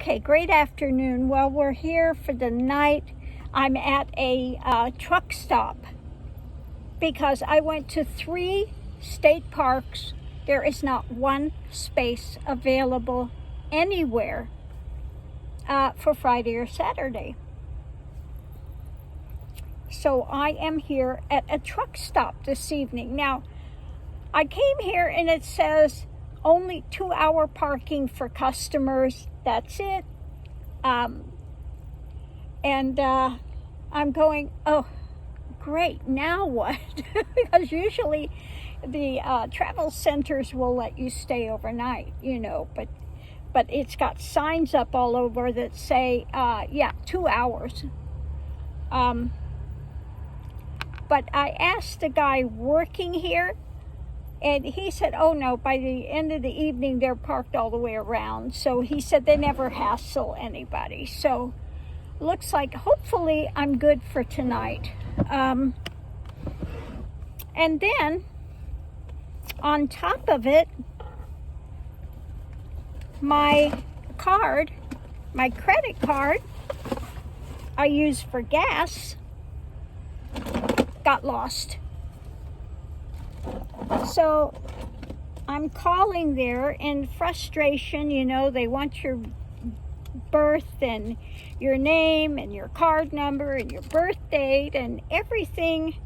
Okay, great afternoon. Well, we're here for the night. I'm at a truck stop because I went to 3 state parks. There is not one space available anywhere for Friday or Saturday. So I am here at a truck stop this evening. Now, I came here and it says only 2-hour parking for customers. That's it. I'm going, oh, great, now what? Because usually the travel centers will let you stay overnight, but it's got signs up all over that say, 2 hours. But I asked the guy working here, and he said, oh no, by the end of the evening, they're parked all the way around. So he said they never hassle anybody. So looks like hopefully I'm good for tonight. And then on top of it, my credit card I use for gas got lost. So I'm calling there in frustration. They want your birth and your name and your card number and your birth date and everything.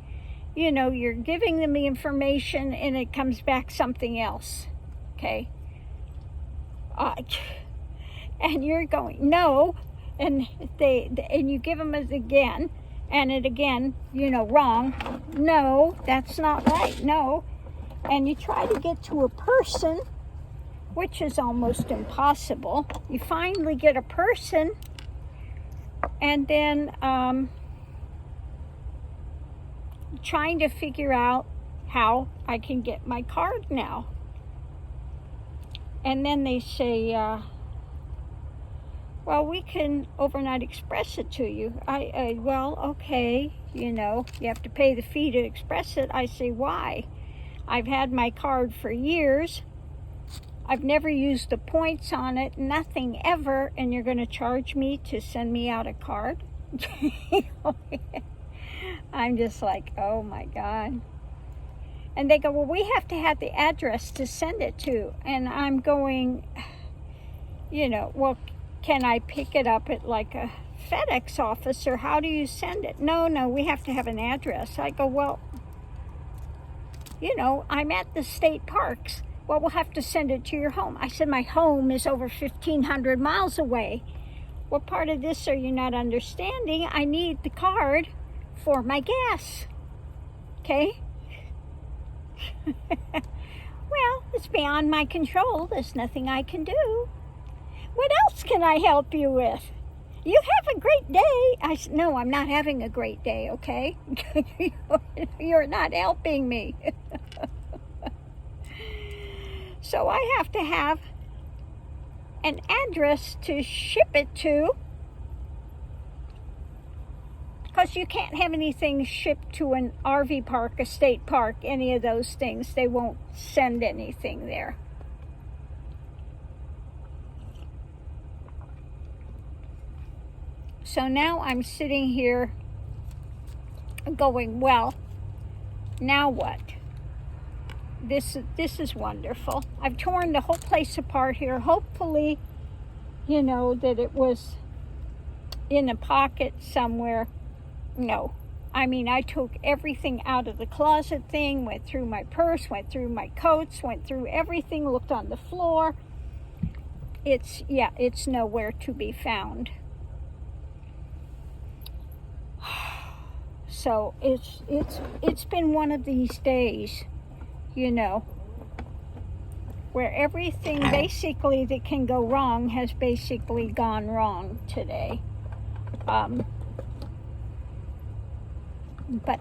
You're giving them the information and it comes back something else. Okay. And you're going, no. And you give them it again and it again, wrong. No, that's not right. No. And you try to get to a person, which is almost impossible. You finally get a person, and then trying to figure out how I can get my card now. And then they say, well, we can overnight express it to you. Well, okay, you have to pay the fee to express it. I say, why? I've had my card for years. I've never used the points on it, nothing ever, and you're going to charge me to send me out a card? I'm just like, oh my God. And they go, well, we have to have the address to send it to. And I'm going, well, can I pick it up at like a FedEx office, or how do you send it? No, we have to have an address. I go, well, I'm at the state parks. Well, we'll have to send it to your home. I said, my home is over 1,500 miles away. What part of this are you not understanding? I need the card for my gas. Okay? Well, it's beyond my control. There's nothing I can do. What else can I help you with? You have a great day. I said, no, I'm not having a great day, okay? You're not helping me. So I have to have an address to ship it to, because you can't have anything shipped to an RV park, a state park, any of those things. They won't send anything there. So now I'm sitting here going, well, now what? This is wonderful. I've torn the whole place apart here. Hopefully, that it was in a pocket somewhere. No. I took everything out of the closet thing, went through my purse, went through my coats, went through everything, looked on the floor. It's nowhere to be found. So it's been one of these days, where everything basically that can go wrong has basically gone wrong today. But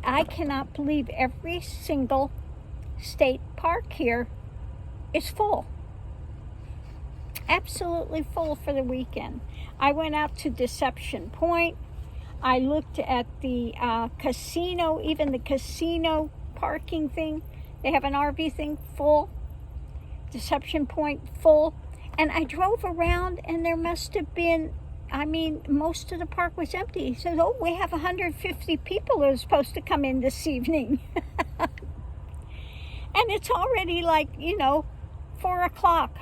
I cannot believe every single state park here is full. Absolutely full for the weekend. I went out to Deception Point. I looked at the casino, even the casino parking thing. They have an RV thing full. Deception Point full. And I drove around, and there must have been, I mean, most of the park was empty. He says, oh, we have 150 people who are supposed to come in this evening. And it's already like, 4 o'clock.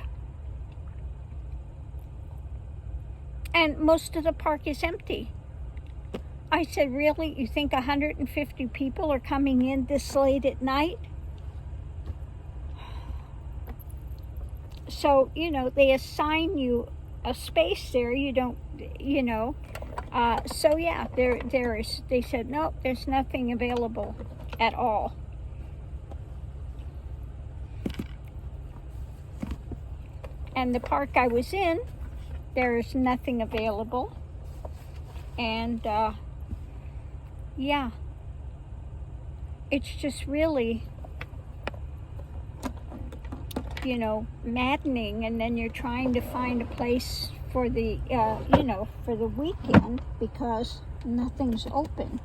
And most of the park is empty. I said, really? You think 150 people are coming in this late at night? So, they assign you a space there. You don't, so yeah, there is, they said, nope, there's nothing available at all. And the park I was in, there's nothing available. And, yeah, it's just really, maddening. And then you're trying to find a place for the, for the weekend because nothing's open.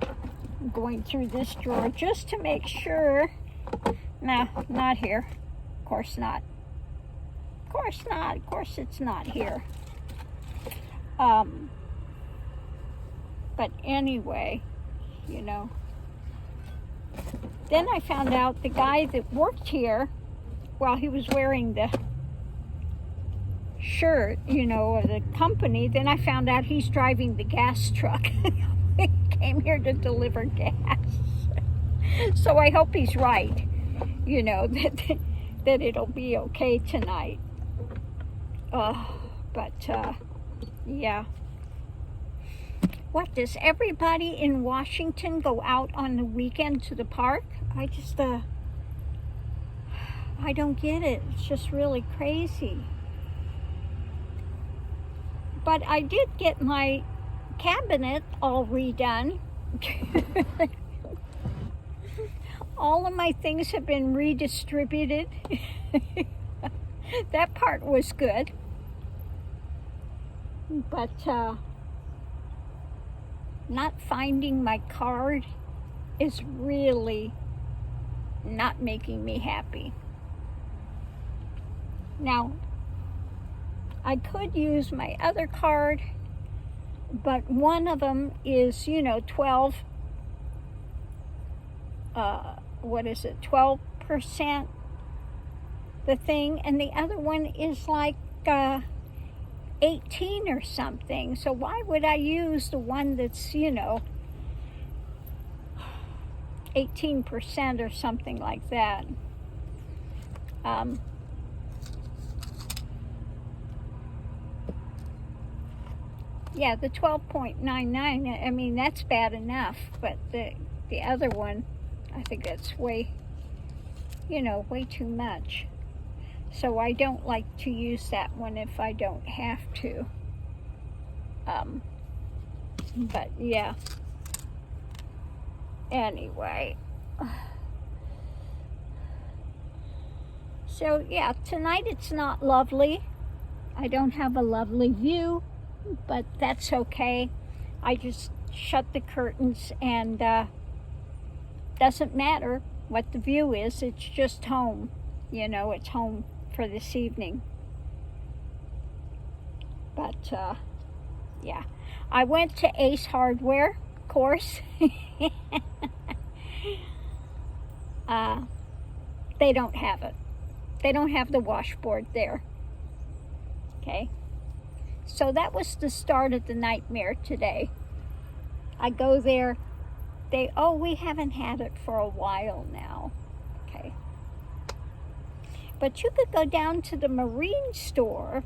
I'm going through this drawer just to make sure. No, not here. Of course not. Of course not. Of course it's not here. But anyway, Then I found out the guy that worked here, while he was wearing the shirt, of the company, then I found out he's driving the gas truck. He came here to deliver gas. So I hope he's right, that it'll be okay tonight. Yeah. What, does everybody in Washington go out on the weekend to the park? I just, I don't get it. It's just really crazy. But I did get my cabinet all redone. All of my things have been redistributed. That part was good. But not finding my card is really not making me happy. Now, I could use my other card, but one of them is, 12, 12% the thing, and the other one is like 18 or something. So why would I use the one that's, 18% or something like that? Yeah, the 12.99, I mean, that's bad enough, but the other one, I think that's way too much. So I don't like to use that one if I don't have to. But yeah. Anyway. So yeah, tonight it's not lovely. I don't have a lovely view, but that's okay. I just shut the curtains, and doesn't matter what the view is. It's just home. It's home for this evening. But yeah, I went to Ace Hardware, of course. They don't have it. They don't have the washboard there. Okay, so that was the start of the nightmare today. I go there, we haven't had it for a while now. Okay, but you could go down to the marine store.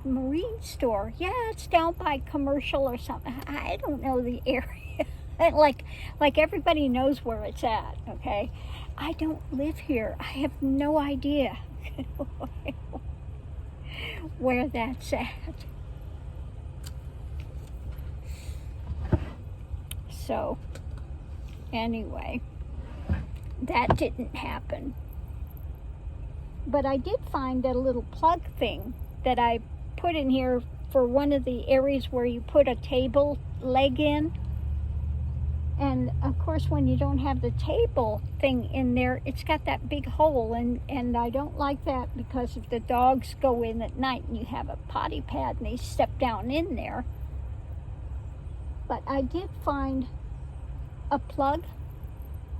Marine store. Yeah, it's down by Commercial or something. I don't know the area. like everybody knows where it's at. Okay, I don't live here. I have no idea where that's at. So anyway, that didn't happen. But I did find that little plug thing that I put in here for one of the areas where you put a table leg in. And of course, when you don't have the table thing in there, it's got that big hole, and I don't like that, because if the dogs go in at night and you have a potty pad and they step down in there. But I did find a plug,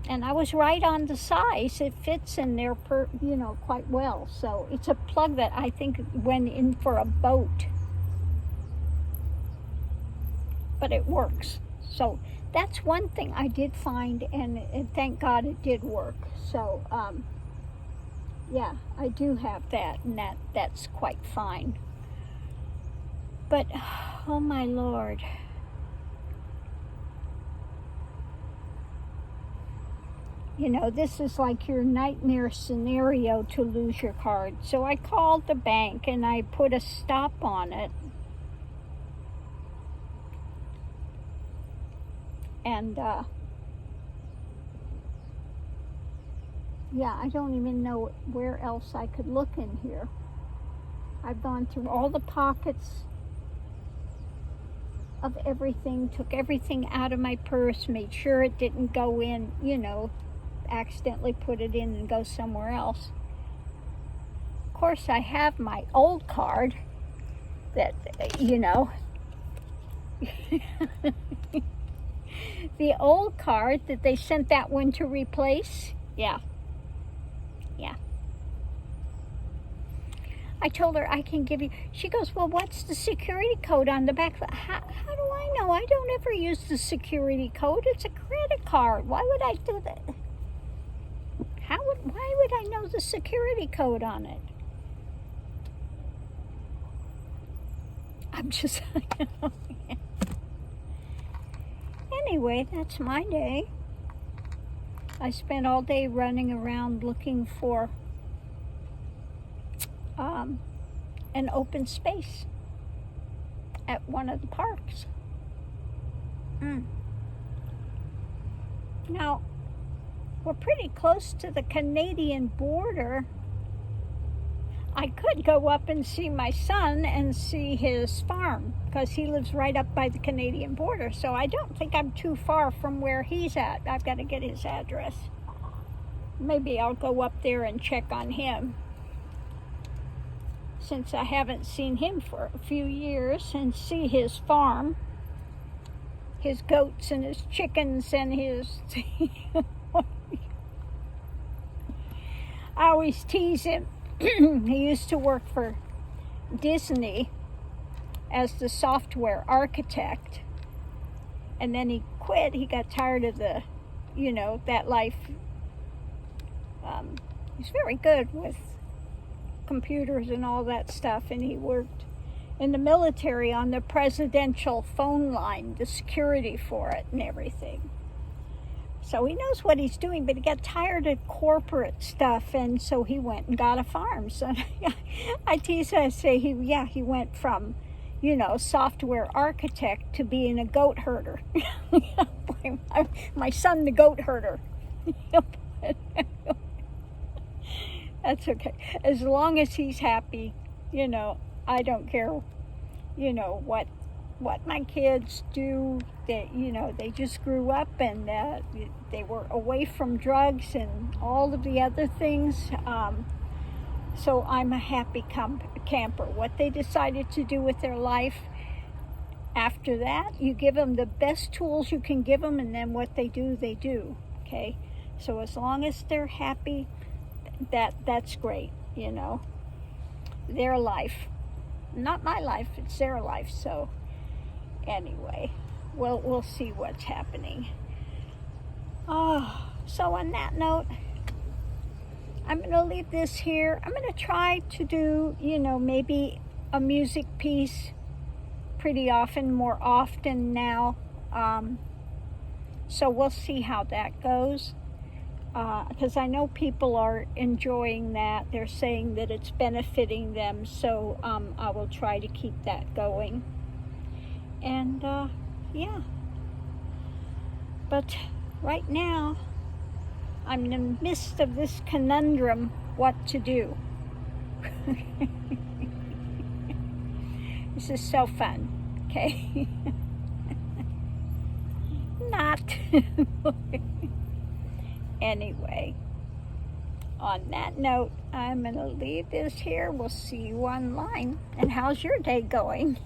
and I was right on the size. It fits in there quite well. So it's a plug that I think went in for a boat, but it works. So that's one thing I did find, and thank God it did work. So yeah, I do have that, and that's quite fine. But oh my Lord, this is like your nightmare scenario to lose your card. So I called the bank and I put a stop on it. And yeah, I don't even know where else I could look in here. I've gone through all the pockets of everything, took everything out of my purse, made sure it didn't go in, accidentally put it in and go somewhere else. Of course, I have my old card that, the old card that they sent that one to replace. Yeah. I told her I can give you. She goes, well, what's the security code on the back? How do I know? I don't ever use the security code. It's a credit card. Why would I do that? Why would I know the security code on it? I'm just, Anyway, that's my day. I spent all day running around looking for an open space at one of the parks. Now, we're pretty close to the Canadian border. I could go up and see my son and see his farm, because he lives right up by the Canadian border. So I don't think I'm too far from where he's at. I've got to get his address. Maybe I'll go up there and check on him, since I haven't seen him for a few years, and see his farm, his goats and his chickens and his... I always tease him. He used to work for Disney as the software architect, and then he quit. He got tired of that life. He's very good with computers and all that stuff, and he worked in the military on the presidential phone line, the security for it and everything. So he knows what he's doing, but he got tired of corporate stuff, and so he went and got a farm. So I tease, I say, he went from, software architect to being a goat herder. My son, the goat herder. That's okay. As long as he's happy, I don't care, what my kids do. They just grew up, and they were away from drugs and all of the other things. So I'm a happy camper. What they decided to do with their life, after that, you give them the best tools you can give them, and then what they do, okay? So as long as they're happy, that's great, Their life. Not my life, it's their life. So anyway, we'll see what's happening. So on that note, I'm going to leave this here. I'm going to try to do, maybe a music piece pretty often, more often now. So we'll see how that goes. Because I know people are enjoying that. They're saying that it's benefiting them. So I will try to keep that going. And yeah. But right now, I'm in the midst of this conundrum, what to do. This is so fun, okay? Not not. Anyway, on that note, I'm going to leave this here. We'll see you online. And how's your day going?